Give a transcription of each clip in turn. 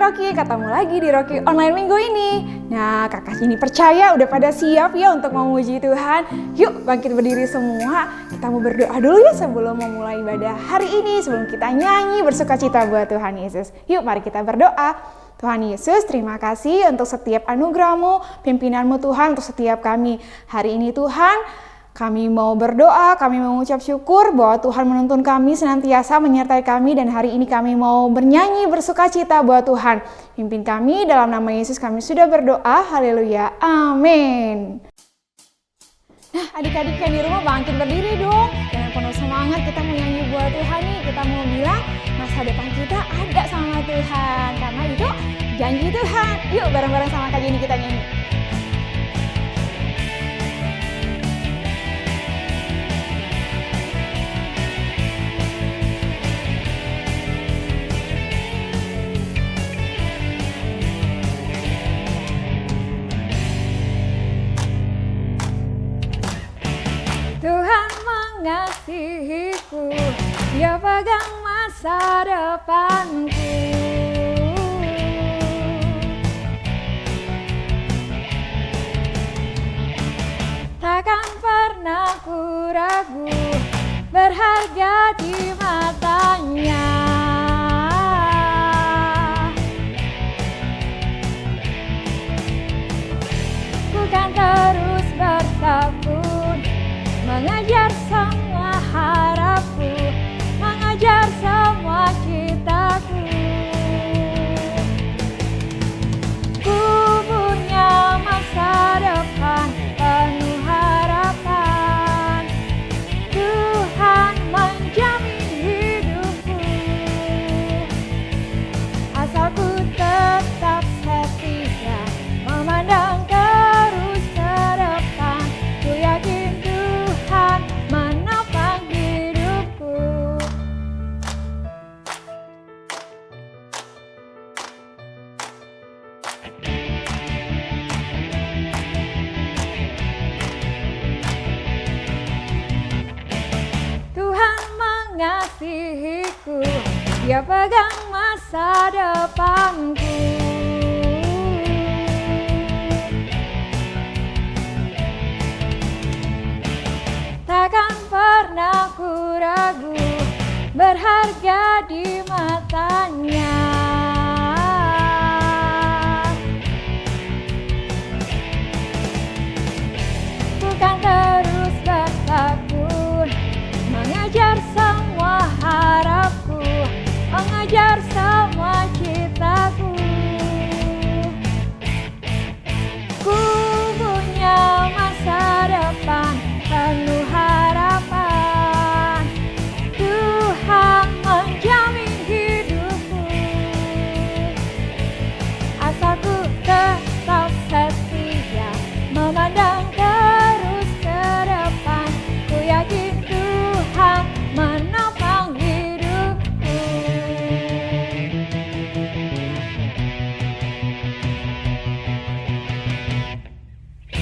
Rocky, ketemu lagi di Rocky Online minggu ini. Nah, kakak ini percaya udah pada siap ya untuk memuji Tuhan. Yuk bangkit berdiri semua, kita mau berdoa dulu ya sebelum memulai ibadah hari ini, sebelum kita nyanyi bersukacita buat Tuhan Yesus. Yuk mari kita berdoa. Tuhan Yesus, terima kasih untuk setiap anugerah-Mu, pimpinan-Mu Tuhan untuk setiap kami. Hari ini Tuhan, kami mau berdoa, kami mau mengucap syukur bahwa Tuhan menuntun kami senantiasa menyertai kami, dan hari ini kami mau bernyanyi bersukacita buat Tuhan. Pimpin kami dalam nama Yesus kami sudah berdoa, haleluya, amin. Nah, adik-adik yang di rumah bangkit berdiri dong. Dengan penuh semangat kita mau nyanyi buat Tuhan nih. Kita mau bilang masa depan kita ada sama Tuhan. Karena itu janji Tuhan. Yuk bareng-bareng sama Kak Jenny kita nyanyi. Tuhan mengasihiku, Dia pegang masa depanku. Takkan pernah ku ragu, berharga di matanya. Ku kan terus bertekun, mengajar semua harapku, mengajar semua citaku. Ku punya masa depan penuh harapan. Tuhan menjamin hidupku, asal ku tetap setia, memandang terus ke depan. Ku yakin Tuhan menopang hidupku. Tuhan mengasihiku, Dia pegang masa depanku. Takkan pernah ku ragu, berharga di matanya. Ku kan terus bertekun, mengajar semua harapku, mengajar semua citaku. Ku punya masa depan penuh harapan. Tuhan menjamin hidupku, asal ku tetap setia, memandang terus ke depan. Ku yakin Tuhan menopang hidupku.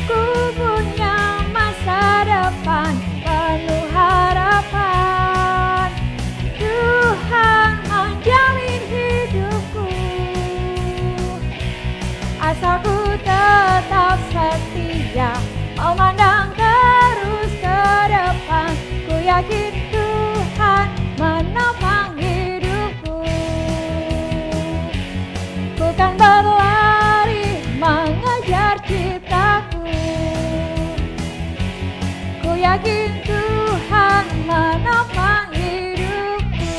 Ku punya masa depan penuh harapan. Tuhan menjamin hidupku, asal ku tetap setia, memandang terus ke depan. Ku yakin Tuhan menopang hidupku. Ku kan berlari mengejar citaku. Ku yakin Tuhan menopang hidupku.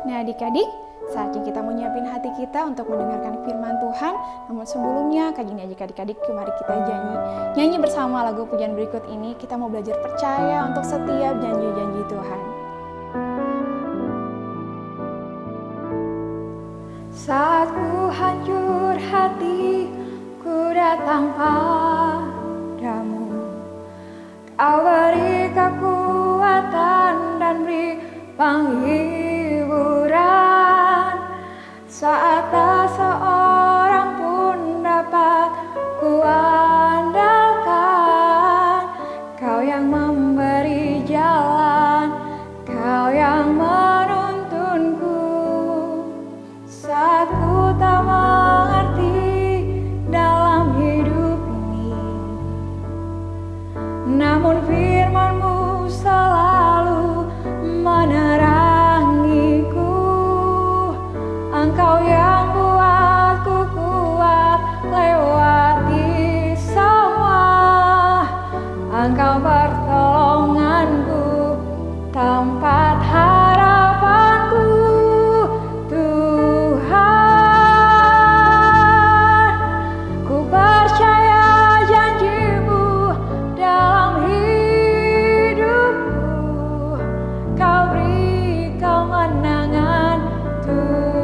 Nah adik-adik, saatnya kita mau nyiapin hati kita untuk mendengarkan firman Tuhan. Namun sebelumnya, Kak Jenny ajak adik-adik, mari kita nyanyi bersama lagu pujian berikut ini. Kita mau belajar percaya untuk setiap janji-janji Tuhan. Saat ku hancur hati, ku datang padamu. Kau beri kekuatan dan beri penghiburan. Saat tak seorang pun dapat ku andalkan. Engkau yang buatku kuat lewati semua. Engkau pertolonganku, tempat harapanku, Tuhan. Ku percaya janji-Mu dalam hidupku. Kau beri kemenangan, Tuhan.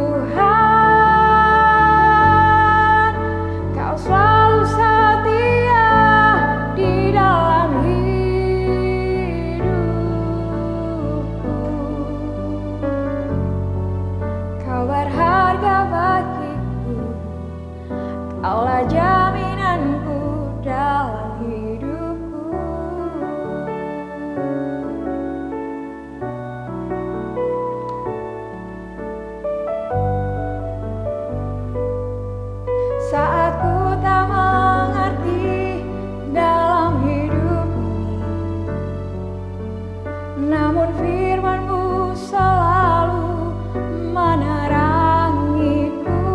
Kau selalu setia di dalam hidupku. Kau berharga bagiku, Kaulah jaminanku dalam hidupku. Saat ku tak mengerti dalam hidup ini, namun firman-Mu selalu menerangiku.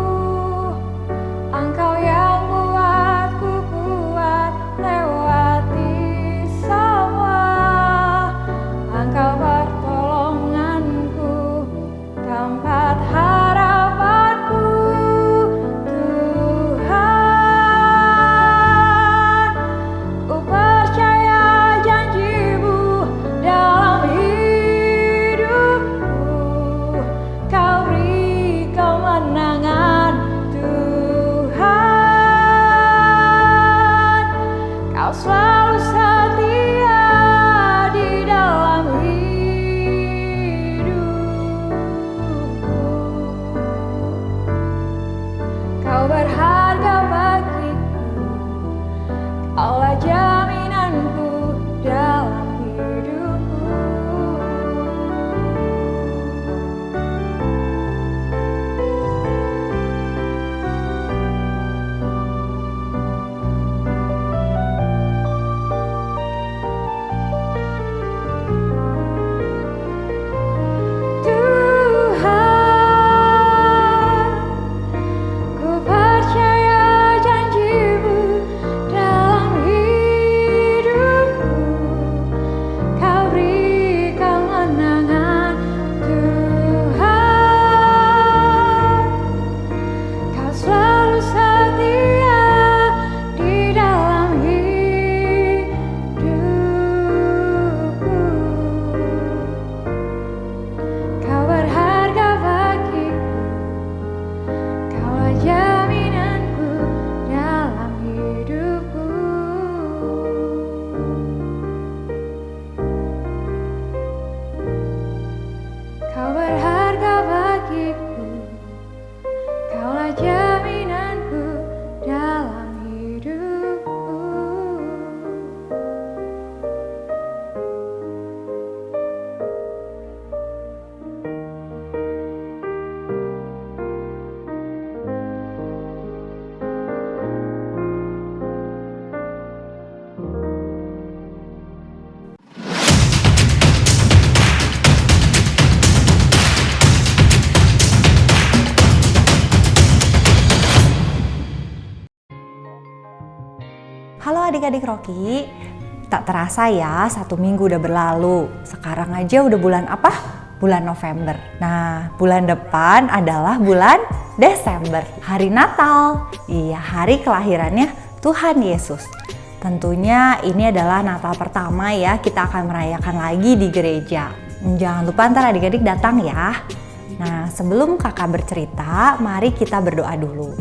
Engkau yang buatku kuat lewati semua. Engkau pertolonganku, tempat harapanku, Tuhan. Ku percaya janji-Mu dalam hidupku. Kau beri kemenangan, Tuhan. Kau selalu setia di dalam hidupku. Kau berharga bagiku, Kaulah jaminanku dalam hidupku. Tuhan, ku percaya janji-Mu dalam hidupku. Kau beri kemenangan, Tuhan. Kau selalu setia di dalam hidupku. Kau berharga bagiku, Kaulah jaminanku dalam hidupku. Kau berharga bagiku, Kaulah jaminanku dalam hidupku. Halo adik-adik Rocky, tak terasa ya 1 minggu udah berlalu. Sekarang aja udah bulan apa? Bulan November. Nah, bulan depan adalah bulan Desember, hari Natal. Iya, hari kelahirannya Tuhan Yesus. Tentunya ini adalah Natal pertama ya, kita akan merayakan lagi di gereja. Jangan lupa ntar adik-adik datang ya. Nah, sebelum kakak bercerita, mari kita berdoa dulu.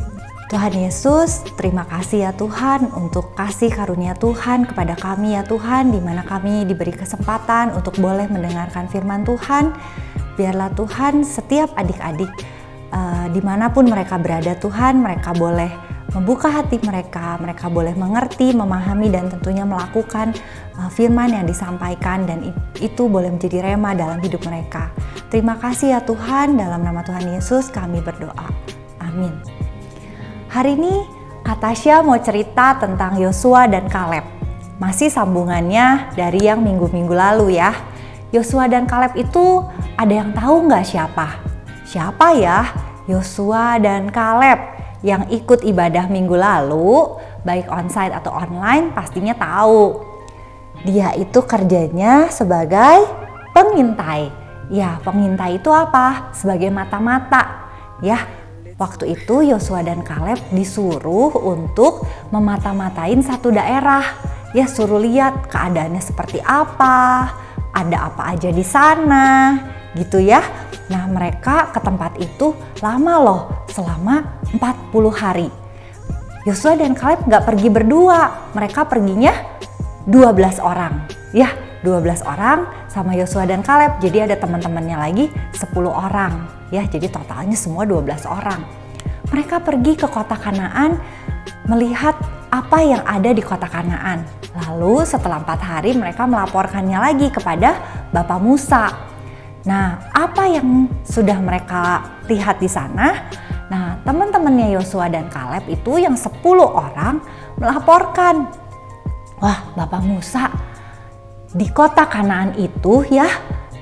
Tuhan Yesus, terima kasih ya Tuhan untuk kasih karunia Tuhan kepada kami ya Tuhan, di mana kami diberi kesempatan untuk boleh mendengarkan firman Tuhan. Biarlah Tuhan setiap adik-adik dimanapun mereka berada Tuhan, mereka boleh membuka hati mereka boleh mengerti, memahami dan tentunya melakukan firman yang disampaikan, dan itu boleh menjadi rema dalam hidup mereka. Terima kasih ya Tuhan, dalam nama Tuhan Yesus kami berdoa. Amin. Hari ini Kak Tasya mau cerita tentang Yosua dan Kaleb. Masih sambungannya dari yang minggu-minggu lalu ya. Yosua dan Kaleb itu ada yang tahu nggak siapa? Siapa ya? Yosua dan Kaleb yang ikut ibadah minggu lalu, baik onsite atau online, pastinya tahu. Dia itu kerjanya sebagai pengintai. Ya, pengintai itu apa? Sebagai mata-mata. Ya, waktu itu Yosua dan Kaleb disuruh untuk memata-matain satu daerah. Ya, suruh lihat keadaannya seperti apa, ada apa aja di sana, gitu ya. Nah, mereka ke tempat itu lama loh, selama 40 hari. Yosua dan Kaleb gak pergi berdua, mereka perginya 12 orang. Ya, 12 orang sama Yosua dan Kaleb, jadi ada teman-temannya lagi 10 orang. Ya, jadi totalnya semua 12 orang. Mereka pergi ke kota Kanaan melihat apa yang ada di kota Kanaan. Lalu setelah 4 hari mereka melaporkannya lagi kepada Bapak Musa. Nah, apa yang sudah mereka lihat di sana? Nah, teman-temannya Yosua dan Kaleb itu yang 10 orang melaporkan, wah Bapak Musa, di kota Kanaan itu ya,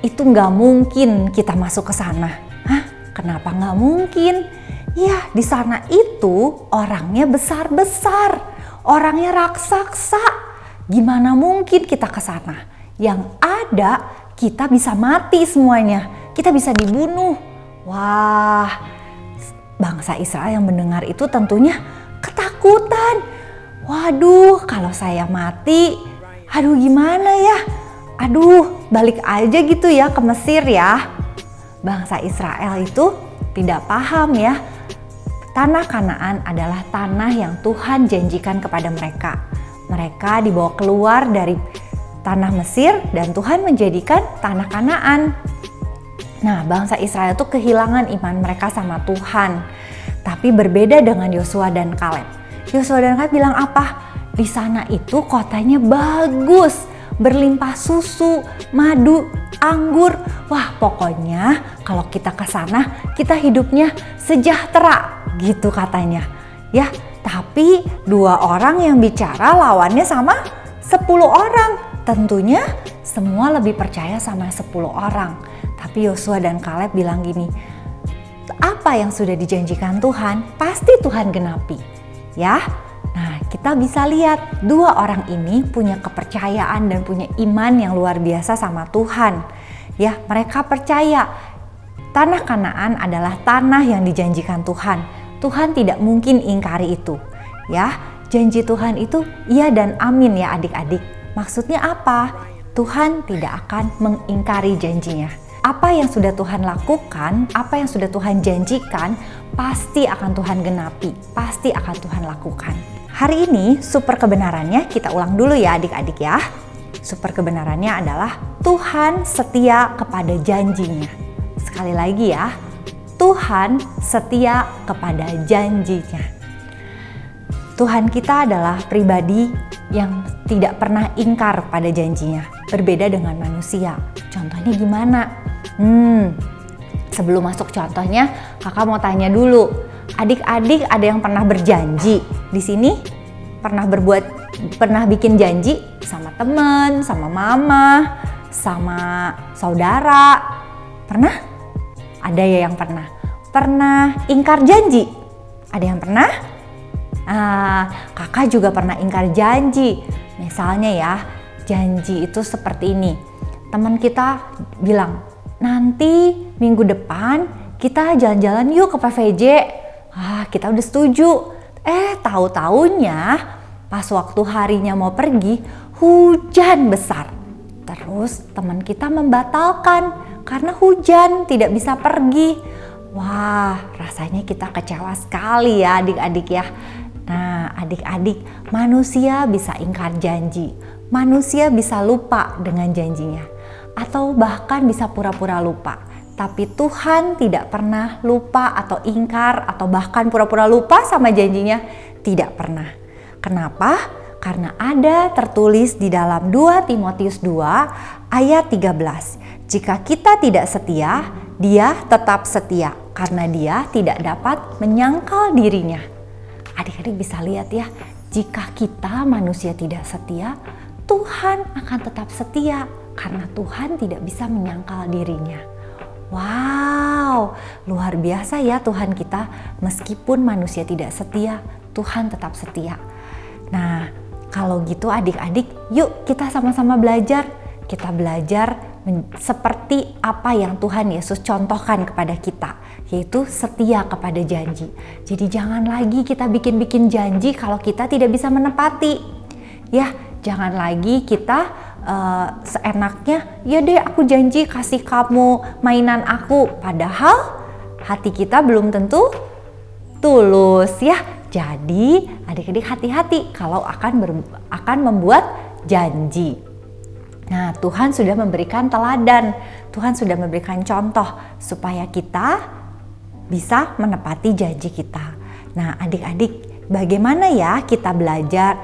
itu nggak mungkin kita masuk ke sana. Hah? Kenapa nggak mungkin? Ya, di sana itu orangnya besar-besar, orangnya raksasa. Gimana mungkin kita ke sana? Yang ada kita bisa mati semuanya, kita bisa dibunuh. Wah, bangsa Israel yang mendengar itu tentunya ketakutan. Waduh, kalau saya mati, aduh gimana ya? Aduh, balik aja gitu ya ke Mesir ya. Bangsa Israel itu tidak paham ya. Tanah Kanaan adalah tanah yang Tuhan janjikan kepada mereka. Mereka dibawa keluar dari tanah Mesir dan Tuhan menjadikan tanah Kanaan. Nah, bangsa Israel itu kehilangan iman mereka sama Tuhan. Tapi berbeda dengan Yosua dan Kaleb. Yosua dan Kaleb bilang apa? Di sana itu kotanya bagus, berlimpah susu, madu, anggur. Wah, pokoknya kalau kita ke sana, kita hidupnya sejahtera, gitu katanya. Ya, tapi 2 orang yang bicara lawannya sama 10 orang. Tentunya semua lebih percaya sama 10 orang. Tapi Yosua dan Kaleb bilang gini, apa yang sudah dijanjikan Tuhan, pasti Tuhan genapi. Ya, nah kita bisa lihat 2 orang ini punya kepercayaan dan punya iman yang luar biasa sama Tuhan. Ya, mereka percaya tanah Kanaan adalah tanah yang dijanjikan Tuhan. Tuhan tidak mungkin ingkari itu. Ya, janji Tuhan itu iya dan amin ya adik-adik. Maksudnya apa? Tuhan tidak akan mengingkari janjinya. Apa yang sudah Tuhan lakukan, apa yang sudah Tuhan janjikan, pasti akan Tuhan genapi, pasti akan Tuhan lakukan. Hari ini super kebenarannya kita ulang dulu ya adik-adik ya. Super kebenarannya adalah Tuhan setia kepada janjinya. Sekali lagi ya, Tuhan setia kepada janjinya. Tuhan kita adalah pribadi yang tidak pernah ingkar pada janjinya, berbeda dengan manusia. Contohnya gimana? Sebelum masuk contohnya, kakak mau tanya dulu. Adik-adik ada yang pernah berjanji di sini? Pernah bikin janji sama teman, sama mama, sama saudara? Pernah? Ada ya yang pernah? Pernah ingkar janji? Ada yang pernah? Kakak juga pernah ingkar janji. Misalnya ya, janji itu seperti ini. Teman kita bilang, nanti minggu depan kita jalan-jalan yuk ke PVJ. Kita udah setuju. Tahu-taunya pas waktu harinya mau pergi, hujan besar. Terus teman kita membatalkan karena hujan, tidak bisa pergi. Wah, rasanya kita kecewa sekali ya adik-adik ya. Nah, adik-adik, manusia bisa ingkar janji. Manusia bisa lupa dengan janjinya. Atau bahkan bisa pura-pura lupa. Tapi Tuhan tidak pernah lupa atau ingkar atau bahkan pura-pura lupa sama janjinya. Tidak pernah. Kenapa? Karena ada tertulis di dalam 2 Timotius 2 ayat 13. Jika kita tidak setia, Dia tetap setia karena Dia tidak dapat menyangkal dirinya. Adik-adik bisa lihat ya, jika kita manusia tidak setia, Tuhan akan tetap setia karena Tuhan tidak bisa menyangkal dirinya. Wow, luar biasa ya Tuhan kita. Meskipun manusia tidak setia, Tuhan tetap setia. Nah, kalau gitu adik-adik, yuk kita sama-sama belajar. Kita belajar seperti apa yang Tuhan Yesus contohkan kepada kita, yaitu setia kepada janji. Jadi jangan lagi kita bikin-bikin janji kalau kita tidak bisa menepati. Ya, jangan lagi kita seenaknya, ya deh aku janji kasih kamu mainan aku, padahal hati kita belum tentu tulus ya. Jadi adik-adik hati-hati kalau akan membuat janji. Nah, Tuhan sudah memberikan teladan, Tuhan sudah memberikan contoh supaya kita bisa menepati janji kita. Nah, adik-adik, bagaimana ya kita belajar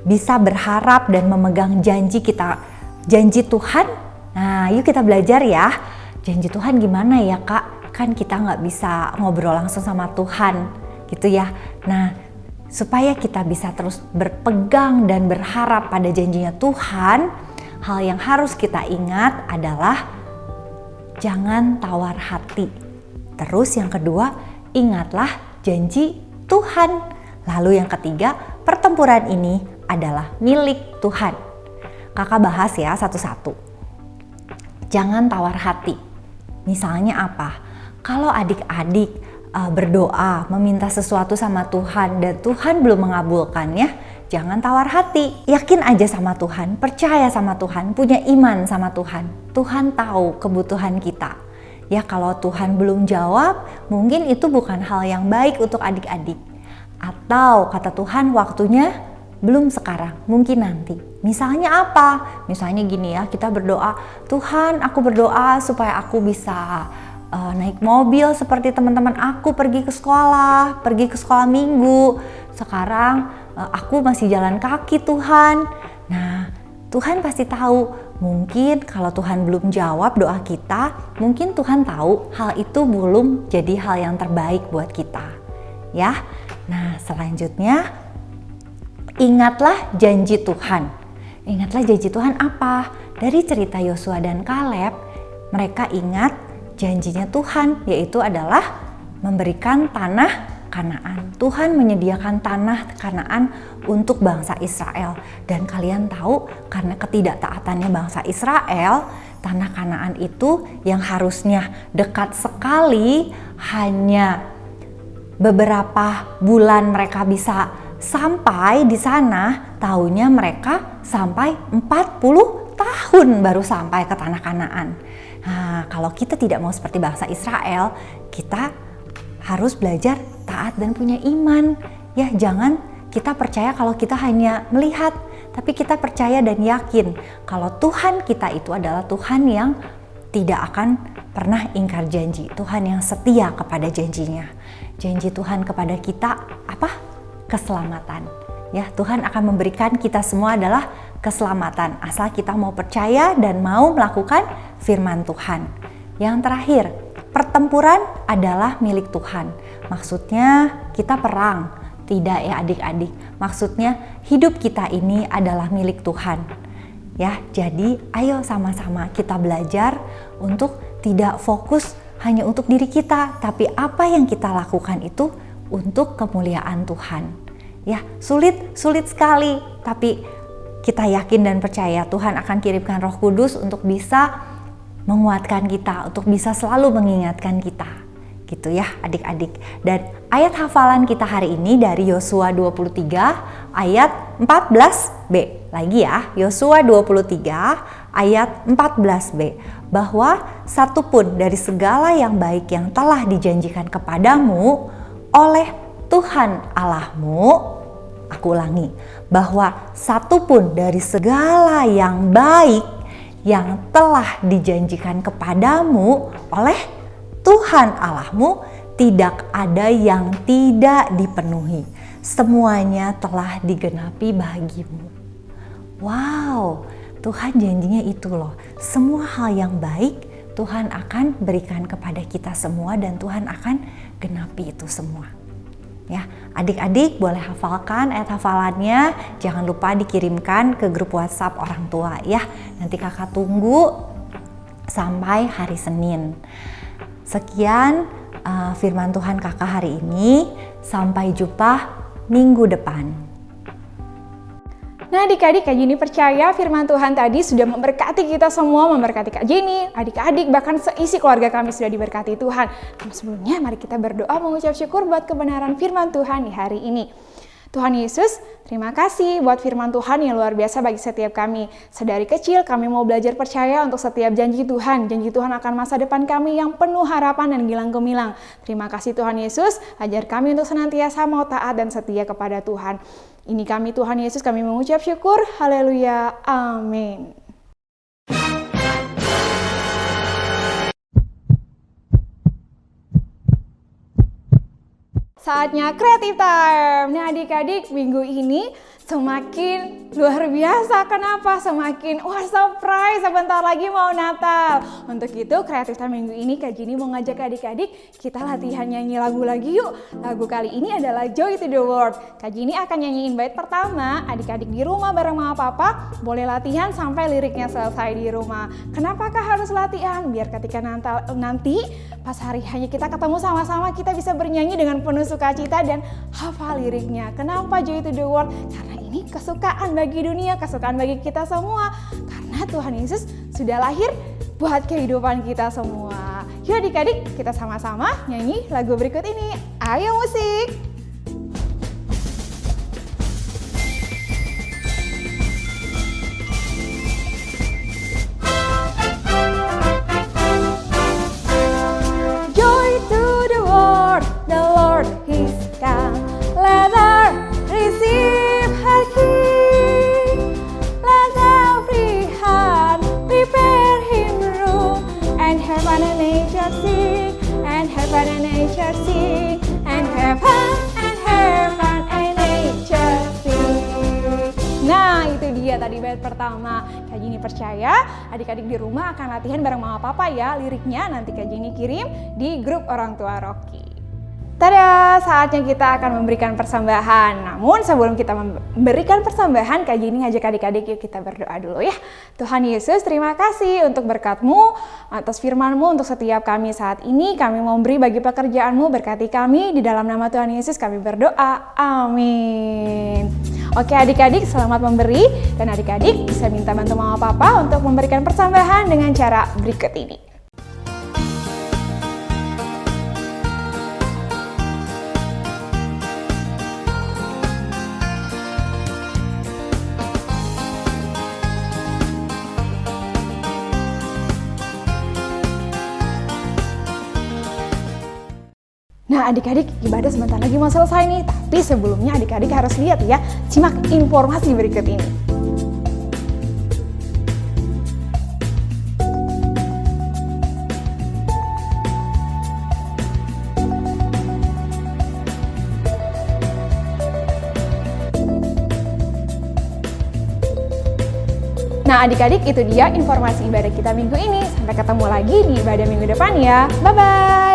bisa berharap dan memegang janji kita, janji Tuhan? Nah, yuk kita belajar ya. Janji Tuhan gimana ya Kak? Kan kita nggak bisa ngobrol langsung sama Tuhan gitu ya. Nah, supaya kita bisa terus berpegang dan berharap pada janjinya Tuhan, hal yang harus kita ingat adalah jangan tawar hati. Terus yang kedua, ingatlah janji Tuhan. Lalu yang ketiga, pertempuran ini adalah milik Tuhan. Kakak bahas ya satu-satu. Jangan tawar hati. Misalnya apa? Kalau adik-adik berdoa meminta sesuatu sama Tuhan dan Tuhan belum mengabulkannya, jangan tawar hati. Yakin aja sama Tuhan, percaya sama Tuhan, punya iman sama Tuhan. Tuhan tahu kebutuhan kita. Ya, kalau Tuhan belum jawab, mungkin itu bukan hal yang baik untuk adik-adik. Atau kata Tuhan waktunya belum sekarang, mungkin nanti. Misalnya apa? Misalnya gini ya, kita berdoa, Tuhan aku berdoa supaya aku bisa naik mobil seperti teman-teman aku pergi ke sekolah minggu. Sekarang aku masih jalan kaki Tuhan. Nah, Tuhan pasti tahu. Mungkin kalau Tuhan belum jawab doa kita, mungkin Tuhan tahu hal itu belum jadi hal yang terbaik buat kita. Ya. Nah, selanjutnya ingatlah janji Tuhan. Ingatlah janji Tuhan apa? Dari cerita Yosua dan Kaleb, mereka ingat janjinya Tuhan, yaitu adalah memberikan tanah Kanaan. Tuhan menyediakan tanah Kanaan untuk bangsa Israel. Dan kalian tahu, karena ketidaktaatannya bangsa Israel, tanah Kanaan itu yang harusnya dekat sekali, hanya beberapa bulan mereka bisa sampai di sana, taunya mereka sampai 40 tahun baru sampai ke tanah Kanaan. Nah, kalau kita tidak mau seperti bangsa Israel, kita harus belajar taat dan punya iman. Ya, jangan kita percaya kalau kita hanya melihat, tapi kita percaya dan yakin kalau Tuhan kita itu adalah Tuhan yang tidak akan pernah ingkar janji, Tuhan yang setia kepada janjinya. Janji Tuhan kepada kita apa? Keselamatan. Ya, Tuhan akan memberikan kita semua adalah keselamatan asal kita mau percaya dan mau melakukan firman Tuhan. Yang terakhir, pertempuran adalah milik Tuhan. Maksudnya kita perang, tidak ya adik-adik. Maksudnya hidup kita ini adalah milik Tuhan. Ya, jadi ayo sama-sama kita belajar untuk tidak fokus hanya untuk diri kita, tapi apa yang kita lakukan itu untuk kemuliaan Tuhan. Ya, sulit sekali, tapi kita yakin dan percaya Tuhan akan kirimkan Roh Kudus untuk bisa menguatkan kita, untuk bisa selalu mengingatkan kita. Gitu ya adik-adik. Dan ayat hafalan kita hari ini dari Yosua 23 ayat 14b. Lagi ya, Yosua 23 ayat 14b. Bahwa satupun dari segala yang baik yang telah dijanjikan kepadamu oleh Tuhan Allahmu, aku ulangi, bahwa satupun dari segala yang baik yang telah dijanjikan kepadamu oleh Tuhan Allahmu, tidak ada yang tidak dipenuhi. Semuanya telah digenapi bagimu. Wow, Tuhan janjinya itu loh. Semua hal yang baik Tuhan akan berikan kepada kita semua dan Tuhan akan genapi itu semua. Ya, adik-adik boleh hafalkan ayat hafalannya. Jangan lupa dikirimkan ke grup WhatsApp orang tua ya. Nanti kakak tunggu sampai hari Senin. Sekian firman Tuhan kakak hari ini. Sampai jumpa minggu depan. Nah adik-adik, Kak Jenny percaya firman Tuhan tadi sudah memberkati kita semua, memberkati Kak Jenny, adik-adik, bahkan seisi keluarga kami sudah diberkati Tuhan. Namun sebelumnya mari kita berdoa mengucap syukur buat kebenaran firman Tuhan di hari ini. Tuhan Yesus, terima kasih buat firman Tuhan yang luar biasa bagi setiap kami. Sedari kecil kami mau belajar percaya untuk setiap janji Tuhan. Janji Tuhan akan masa depan kami yang penuh harapan dan gilang gemilang. Terima kasih Tuhan Yesus, ajar kami untuk senantiasa mau taat dan setia kepada Tuhan. Ini kami Tuhan Yesus, kami mengucap syukur. Haleluya. Amin. Saatnya Creative Time. Nah adik-adik, minggu ini semakin luar biasa. Kenapa? Semakin surprise, sebentar lagi mau Natal. Untuk itu Creative Time minggu ini Kak Jenny mau ngajak adik-adik kita latihan nyanyi lagu lagi yuk. Lagu kali ini adalah Joy to the World. Kak Jenny akan nyanyiin bait pertama. Adik-adik di rumah bareng mama papa boleh latihan sampai liriknya selesai di rumah. Kenapakah harus latihan? Biar ketika nanti pas hari hanya kita ketemu sama-sama kita bisa bernyanyi dengan penuh sukacita dan hafal liriknya. Kenapa Joy to the World? Karena ini kesukaan bagi dunia, kesukaan bagi kita semua. Karena Tuhan Yesus sudah lahir buat kehidupan kita semua. Yuk adik-adik, kita sama-sama nyanyi lagu berikut ini. Ayo musik! Joy to the world, the Lord is come. Let us receive her King. Let every heart prepare him room. And heaven and nature sing, and heaven and nature sing, and heaven and nature sing. Nah itu dia tadi bait pertama. Kak Jenny percaya adik-adik di rumah akan latihan bareng mama papa ya. Liriknya nanti Kak Jenny kirim di grup orang tua Rocky. Tada, saatnya kita akan memberikan persembahan. Namun sebelum kita memberikan persembahan, Kak Jenny ngajak adik-adik yuk kita berdoa dulu ya. Tuhan Yesus, terima kasih untuk berkat-Mu, atas firman-Mu untuk setiap kami saat ini. Kami mau beri bagi pekerjaan-Mu, berkati kami. Di dalam nama Tuhan Yesus kami berdoa. Amin. Oke adik-adik, selamat memberi. Dan adik-adik bisa minta bantu mama papa untuk memberikan persembahan dengan cara berikut ini. Nah adik-adik, ibadah sebentar lagi mau selesai nih. Tapi sebelumnya adik-adik harus lihat ya, simak informasi berikut ini. Nah adik-adik, itu dia informasi ibadah kita minggu ini. Sampai ketemu lagi di ibadah minggu depan ya. Bye-bye!